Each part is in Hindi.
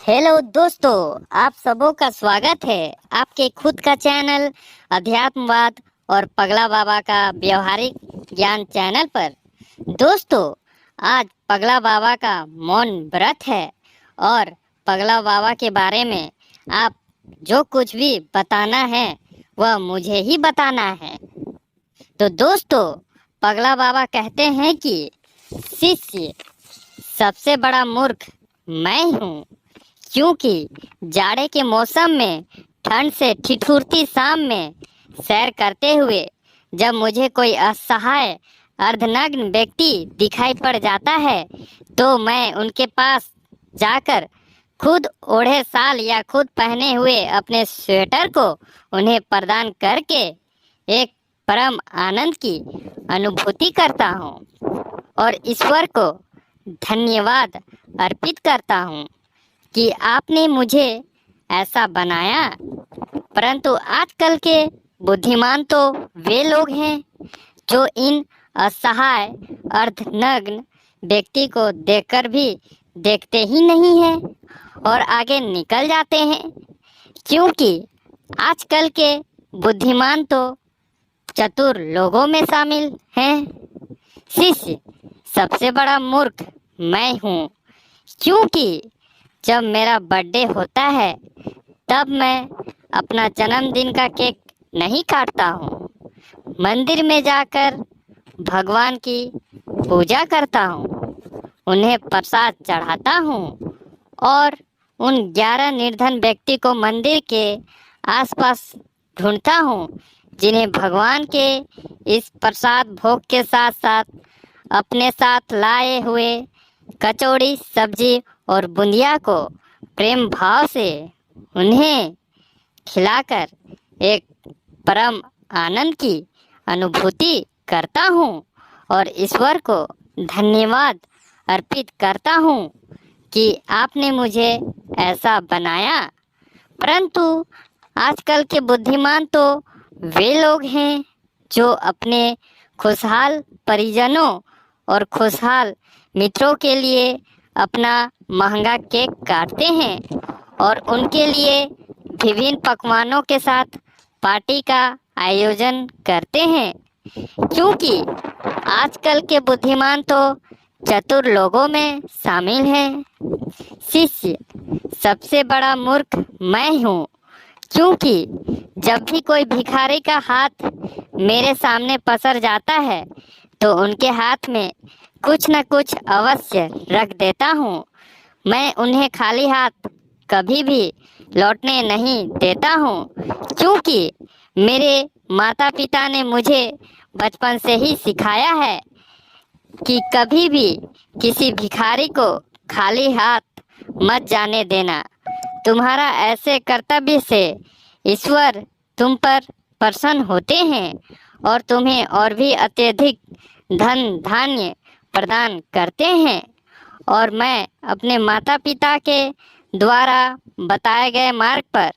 हेलो दोस्तों, आप सबों का स्वागत है आपके खुद का चैनल अध्यात्मवाद और पगला बाबा का व्यवहारिक ज्ञान चैनल पर। दोस्तों, आज पगला बाबा का मौन व्रत है और पगला बाबा के बारे में आप जो कुछ भी बताना है वह मुझे ही बताना है। तो दोस्तों, पगला बाबा कहते हैं कि शिष्य सबसे बड़ा मूर्ख मैं हूँ, क्योंकि जाड़े के मौसम में ठंड से ठिठुरती शाम में सैर करते हुए जब मुझे कोई असहाय अर्धनग्न व्यक्ति दिखाई पड़ जाता है तो मैं उनके पास जाकर खुद ओढ़े शाल या खुद पहने हुए अपने स्वेटर को उन्हें प्रदान करके एक परम आनंद की अनुभूति करता हूँ और ईश्वर को धन्यवाद अर्पित करता हूँ कि आपने मुझे ऐसा बनाया। परंतु आजकल के बुद्धिमान तो वे लोग हैं जो इन असहाय अर्धनग्न व्यक्ति को देखकर भी देखते ही नहीं हैं और आगे निकल जाते हैं, क्योंकि आजकल के बुद्धिमान तो चतुर लोगों में शामिल हैं। शिष्य सबसे बड़ा मूर्ख मैं हूँ, क्योंकि जब मेरा बर्थडे होता है तब मैं अपना जन्मदिन का केक नहीं काटता हूँ। मंदिर में जाकर भगवान की पूजा करता हूँ, उन्हें प्रसाद चढ़ाता हूँ और उन 11 निर्धन व्यक्ति को मंदिर के आसपास ढूंढता हूँ जिन्हें भगवान के इस प्रसाद भोग के साथ साथ अपने साथ लाए हुए कचौड़ी, सब्जी और बुंदिया को प्रेम भाव से उन्हें खिलाकर एक परम आनंद की अनुभूति करता हूँ और ईश्वर को धन्यवाद अर्पित करता हूँ कि आपने मुझे ऐसा बनाया। परंतु आजकल के बुद्धिमान तो वे लोग हैं जो अपने खुशहाल परिजनों और खुशहाल मित्रों के लिए अपना महंगा केक काटते हैं और उनके लिए विभिन्न पकवानों के साथ पार्टी का आयोजन करते हैं, क्योंकि आजकल के बुद्धिमान तो चतुर लोगों में शामिल हैं। शिष्य सबसे बड़ा मूर्ख मैं हूँ, क्योंकि जब भी कोई भिखारी का हाथ मेरे सामने पसर जाता है तो उनके हाथ में कुछ न कुछ अवश्य रख देता हूँ। मैं उन्हें खाली हाथ कभी भी लौटने नहीं देता हूँ, क्योंकि मेरे माता पिता ने मुझे बचपन से ही सिखाया है कि कभी भी किसी भिखारी को खाली हाथ मत जाने देना। तुम्हारा ऐसे कर्तव्य से ईश्वर तुम पर प्रसन्न होते हैं और तुम्हें और भी अत्यधिक धन धान्य प्रदान करते हैं और मैं अपने माता पिता के द्वारा बताए गए मार्ग पर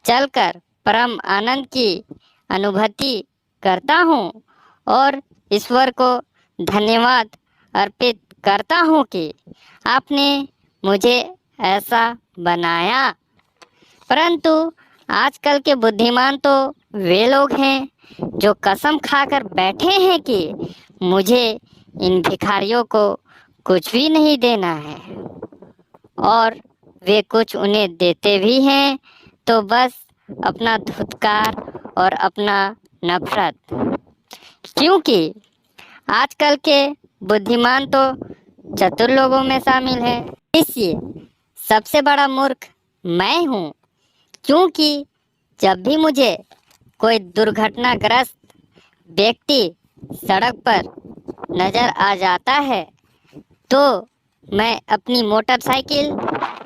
चलकर परम आनंद की अनुभूति करता हूँ और ईश्वर को धन्यवाद अर्पित करता हूँ कि आपने मुझे ऐसा बनाया। परंतु आजकल के बुद्धिमान तो वे लोग हैं जो कसम खाकर बैठे हैं कि मुझे इन भिखारियों को कुछ भी नहीं देना है और वे कुछ उन्हें देते भी हैं तो बस अपना धुतकार और अपना नफरत, क्योंकि आजकल के बुद्धिमान तो चतुर लोगों में शामिल है। इसलिए सबसे बड़ा मूर्ख मैं हूँ, क्योंकि जब भी मुझे कोई दुर्घटनाग्रस्त व्यक्ति सड़क पर नजर आ जाता है तो मैं अपनी मोटरसाइकिल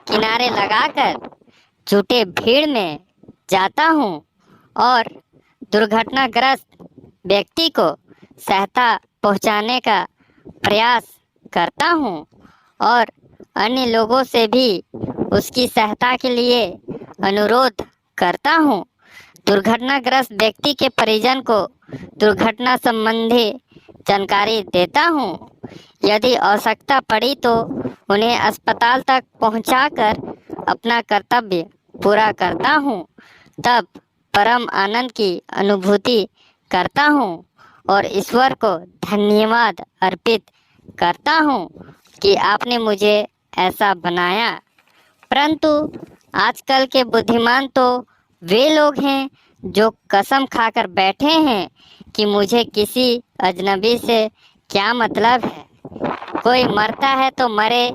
किनारे लगाकर जुटे भीड़ में जाता हूँ और दुर्घटनाग्रस्त व्यक्ति को सहायता पहुँचाने का प्रयास करता हूँ और अन्य लोगों से भी उसकी सहायता के लिए अनुरोध करता हूँ। दुर्घटनाग्रस्त व्यक्ति के परिजन को दुर्घटना संबंधी जानकारी देता हूँ। यदि आवश्यकता पड़ी तो उन्हें अस्पताल तक पहुँचाकर अपना कर्तव्य पूरा करता हूँ, तब परम आनंद की अनुभूति करता हूँ और ईश्वर को धन्यवाद अर्पित करता हूँ कि आपने मुझे ऐसा बनाया। परंतु आजकल के बुद्धिमान तो वे लोग हैं जो कसम खाकर बैठे हैं कि मुझे किसी अजनबी से क्या मतलब है। कोई मरता है तो मरे,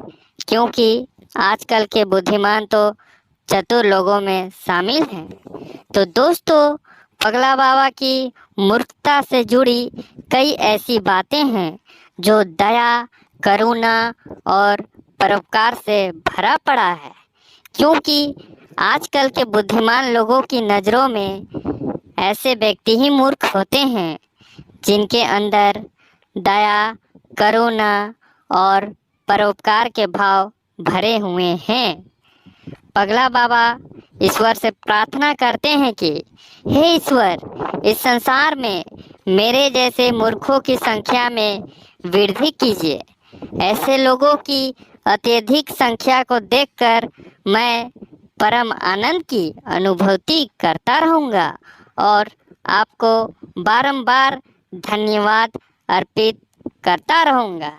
क्योंकि आजकल के बुद्धिमान तो चतुर लोगों में शामिल हैं। तो दोस्तों, पगला बाबा की मूर्खता से जुड़ी कई ऐसी बातें हैं जो दया, करुणा और परोपकार से भरा पड़ा है, क्योंकि आजकल के बुद्धिमान लोगों की नज़रों में ऐसे व्यक्ति ही मूर्ख होते हैं जिनके अंदर दया, करुणा और परोपकार के भाव भरे हुए हैं। पगला बाबा ईश्वर से प्रार्थना करते हैं कि हे ईश्वर, इस संसार में मेरे जैसे मूर्खों की संख्या में वृद्धि कीजिए। ऐसे लोगों की अत्यधिक संख्या को देखकर मैं परम आनंद की अनुभूति करता रहूँगा और आपको बारंबार धन्यवाद अर्पित करता रहूँगा।